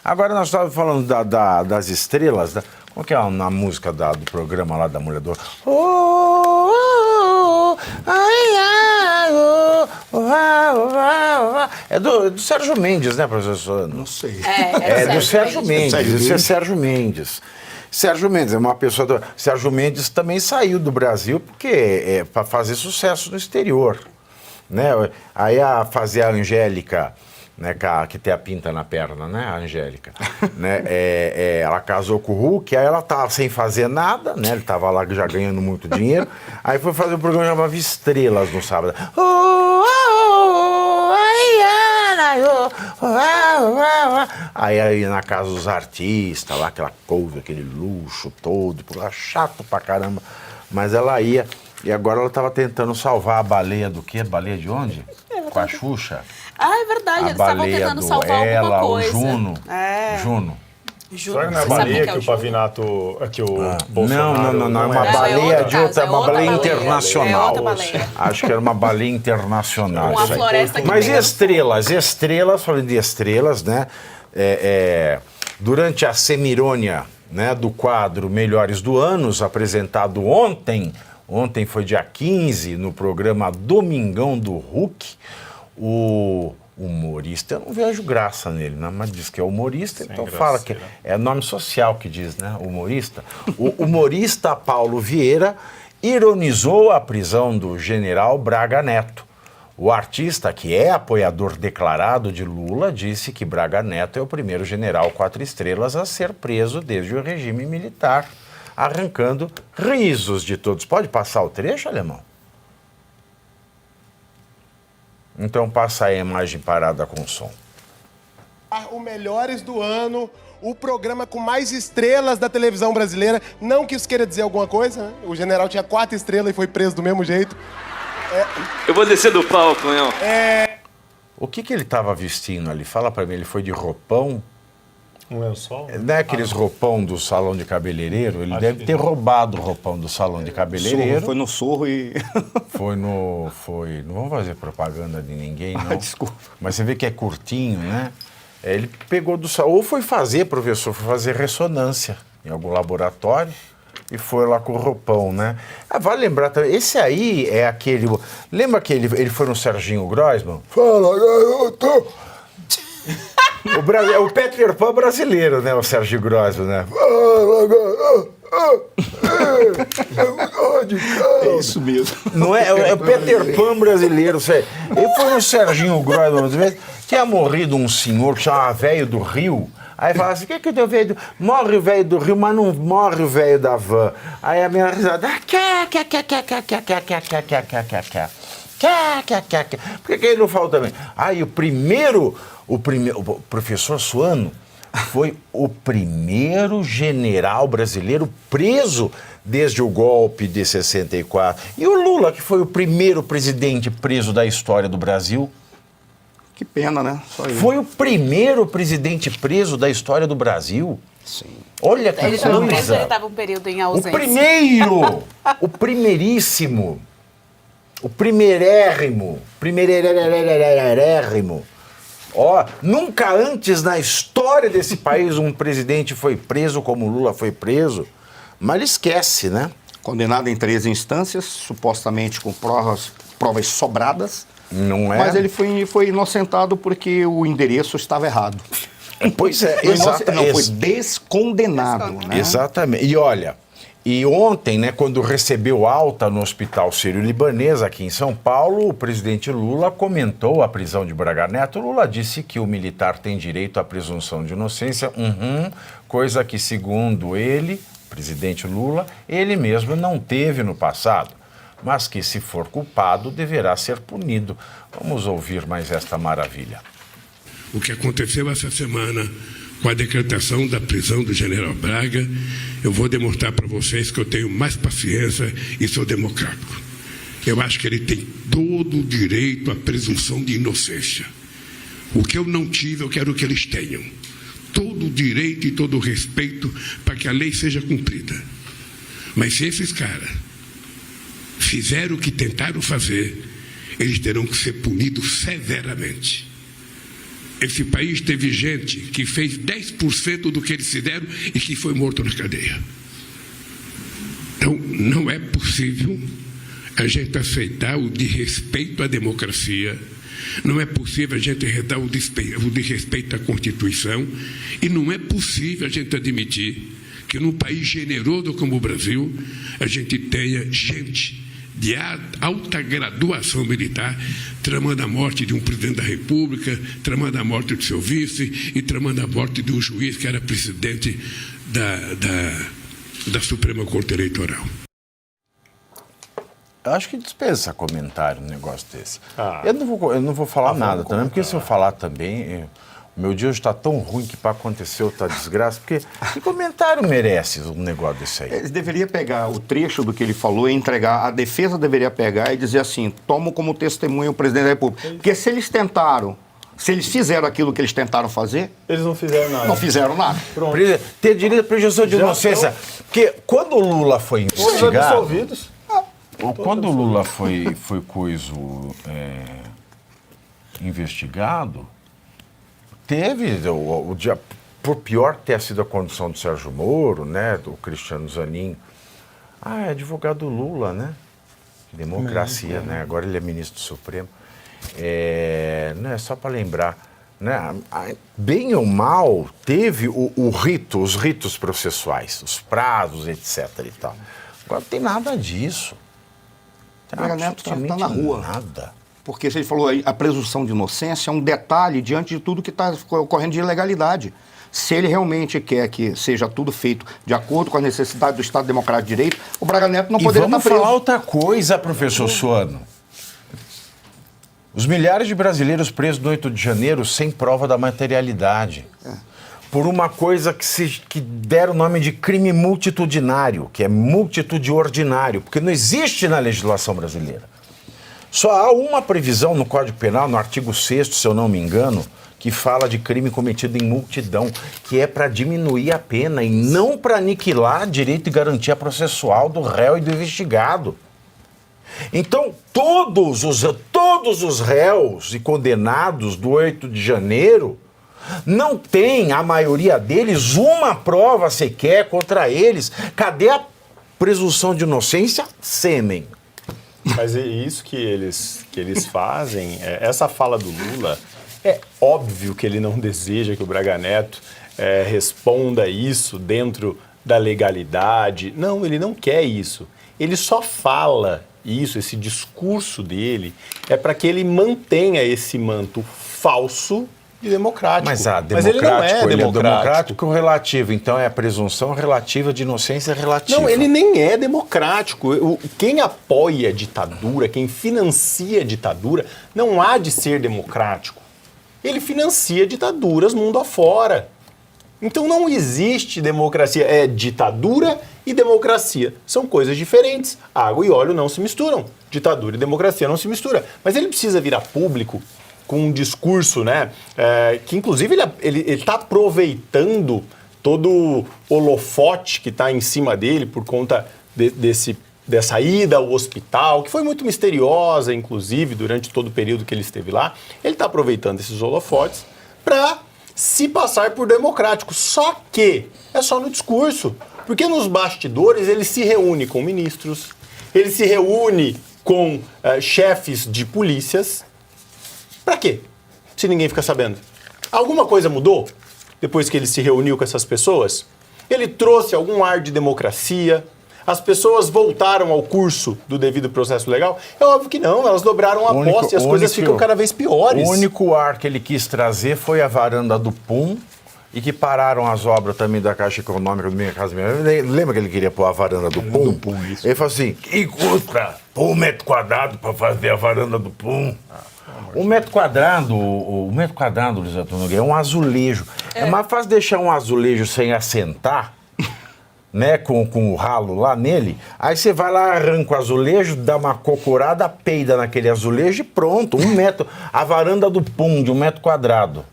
Agora nós estávamos falando das estrelas, qual que é a música do programa lá da Mulher do... É do Sérgio Mendes, né, professor? Não sei. É do Sérgio Mendes, isso é Sérgio Mendes. Sérgio Mendes é uma pessoa... Sérgio Mendes também saiu do Brasil porque para fazer sucesso no exterior, né? Aí fazia a Angélica... Né, que tem a pinta na perna, né, a Angélica, né, ela casou com o Hulk, aí ela tava sem fazer nada, né, ele tava lá já ganhando muito dinheiro, aí foi fazer um programa que chamava Estrelas no sábado. Aí na casa dos artistas, lá aquela coisa, aquele luxo todo, chato pra caramba, mas ela ia, e agora ela tava tentando salvar a baleia do quê? Baleia de onde? Com a Xuxa? Ah, é verdade, eles estavam tentando salvar alguma coisa. O Juno. Juno. Será que não é a baleia que o Pavinato... Que o Bolsonaro... Não, é uma baleia de outra, uma baleia internacional. É outra baleia. Acho que era uma baleia internacional. Uma floresta que Mas estrelas, falando de estrelas, né? Durante a cerimônia, né, do quadro Melhores do Anos, apresentado ontem foi dia 15, no programa Domingão do Hulk, o humorista, eu não vejo graça nele, né? Mas diz que é humorista, então fala que é nome social que diz, né? Humorista. O humorista Paulo Vieira ironizou a prisão do general Braga Neto. O artista, que é apoiador declarado de Lula, disse que Braga Neto é o primeiro general 4 estrelas a ser preso desde o regime militar, arrancando risos de todos. Pode passar o trecho, Alemão? Então passa aí a imagem parada com som. O Melhores do Ano, o programa com mais estrelas da televisão brasileira. Não que isso queira dizer alguma coisa, né? O general tinha 4 estrelas e foi preso do mesmo jeito. Eu vou descer do palco, não. O que ele estava vestindo ali? Fala pra mim, ele foi de roupão? Um lençol? Não é aqueles roupão do salão de cabeleireiro? Ele deve ter roubado o roupão do salão de cabeleireiro. Foi no Sorro e... Não vamos fazer propaganda de ninguém, não. Desculpa. Mas você vê que é curtinho, né? Ele pegou do salão, ou foi fazer ressonância em algum laboratório e foi lá com o roupão, né? Vale lembrar também, esse aí é aquele... Lembra que ele foi no Serginho Groisman? Fala, garoto! É o Peter Pan brasileiro, né? O Sérgio Groisman, né? É isso mesmo. Não é o Peter Pan brasileiro. Ele foi no Serginho Groisman, tinha morrido um senhor que chamava Velho do Rio. Aí fala assim, que deu velho? Morre o velho do Rio, mas não morre o velho da van. Aí a minha risada, por que ele não falou também? Aí o professor Suano foi o primeiro general brasileiro preso desde o golpe de 64. E o Lula, que foi o primeiro presidente preso da história do Brasil. Que pena, né? Só ele. Foi o primeiro presidente preso da história do Brasil. Sim. Olha que ele estava preso, coisa. ele estava um período em ausência. O primeiríssimo, o primeirérrimo. Nunca antes na história desse país um presidente foi preso como o Lula foi preso, mas ele esquece, né? Condenado em 3 instâncias, supostamente com provas sobradas. Não é? Mas ele foi inocentado porque o endereço estava errado. Pois é, foi descondenado. Né? Exatamente. E olha, ontem, né, quando recebeu alta no Hospital Sírio-Libanês, aqui em São Paulo, o presidente Lula comentou a prisão de Braga Neto. Lula disse que o militar tem direito à presunção de inocência, coisa que, segundo ele, presidente Lula, ele mesmo não teve no passado, mas que, se for culpado, deverá ser punido. Vamos ouvir mais esta maravilha. O que aconteceu essa semana com a decretação da prisão do general Braga, eu vou demonstrar para vocês que eu tenho mais paciência e sou democrático. Eu acho que ele tem todo o direito à presunção de inocência. O que eu não tive, eu quero que eles tenham. Todo o direito e todo o respeito para que a lei seja cumprida. Mas se esses caras fizeram o que tentaram fazer, eles terão que ser punidos severamente. esse país teve gente que fez 10% do que eles fizeram e que foi morto na cadeia. Então, não é possível a gente aceitar o desrespeito à democracia, não é possível a gente aceitar o desrespeito à Constituição, e não é possível a gente admitir que num país generoso como o Brasil, a gente tenha gente de alta graduação militar tramando a morte de um presidente da República, tramando a morte do seu vice e tramando a morte de um juiz que era presidente da Suprema Corte Eleitoral. Eu acho que dispensa comentário um negócio desse. Eu não vou falar nada também, porque se eu falar também, o meu dia hoje está tão ruim que para acontecer outra desgraça, porque que comentário merece um negócio desse aí? Eles deveriam pegar o trecho do que ele falou e entregar, a defesa deveria pegar e dizer assim, tomo como testemunha o presidente da República. Porque se eles fizeram aquilo que eles tentaram fazer... Eles não fizeram nada. Não fizeram nada. Pronto. Ter direito à presunção de inocência. Porque quando o Lula foi investigado... absolvidos. Quando o Lula foi investigado, teve, por pior ter sido a condição do Sérgio Moro, né, do Cristiano Zanin, é advogado do Lula, né? Democracia, né? Agora ele é ministro do Supremo. Não é só para lembrar, né? Bem ou mal, teve os ritos processuais, os prazos, etc. e tal. Agora não tem nada disso. Braga Neto tinha que estar na rua. Nada. Porque, se ele falou aí, a presunção de inocência é um detalhe diante de tudo que está ocorrendo de ilegalidade. Se ele realmente quer que seja tudo feito de acordo com a necessidade do Estado Democrático de Direito, o Braga Neto não poderia estar preso. Vamos falar outra coisa, professor Suano. Os milhares de brasileiros presos no 8 de janeiro sem prova da materialidade. Por uma coisa que deram o nome de crime multitudinário, que é multitude ordinário, porque não existe na legislação brasileira. Só há uma previsão no Código Penal, no artigo 6º, se eu não me engano, que fala de crime cometido em multidão, que é para diminuir a pena e não para aniquilar direito e garantia processual do réu e do investigado. Então, todos os réus e condenados do 8 de janeiro não tem, a maioria deles, uma prova sequer contra eles. Cadê a presunção de inocência? Sêmen. Mas é isso que eles fazem, essa fala do Lula, é óbvio que ele não deseja que o Braga Neto responda isso dentro da legalidade. Não, ele não quer isso. Ele só fala isso, esse discurso dele, é para que ele mantenha esse manto falso de democrático. Mas ele não é democrático relativo, então é a presunção relativa de inocência relativa. Não, ele nem é democrático. Quem apoia a ditadura, quem financia a ditadura, não há de ser democrático. Ele financia ditaduras mundo afora. Então não existe democracia. É ditadura e democracia. São coisas diferentes. Água e óleo não se misturam. Ditadura e democracia não se misturam. Mas ele precisa virar público com um discurso, né, que inclusive ele está aproveitando todo o holofote que está em cima dele por conta dessa ida ao hospital, que foi muito misteriosa, inclusive, durante todo o período que ele esteve lá. Ele está aproveitando esses holofotes para se passar por democrático. Só que é só no discurso, porque nos bastidores ele se reúne com ministros, ele se reúne com chefes de polícias. Para quê? Se ninguém fica sabendo. Alguma coisa mudou depois que ele se reuniu com essas pessoas? Ele trouxe algum ar de democracia? As pessoas voltaram ao curso do devido processo legal? É óbvio que não, elas dobraram a posse e as coisas ficam cada vez piores. O único ar que ele quis trazer foi a varanda do PUM e que pararam as obras também da Caixa Econômica do Minha Casa Minha. Lembra que ele queria pôr a varanda do PUM? Ele falou assim, que custa pôr 1 metro quadrado para fazer a varanda do PUM? O metro quadrado, Luiz Antônio Nogueira, é um azulejo. É mais fácil deixar um azulejo sem assentar, né, com o ralo lá nele, aí você vai lá, arranca o azulejo, dá uma cocorada, peida naquele azulejo e pronto, 1 metro. A varanda do PUM de 1 metro quadrado.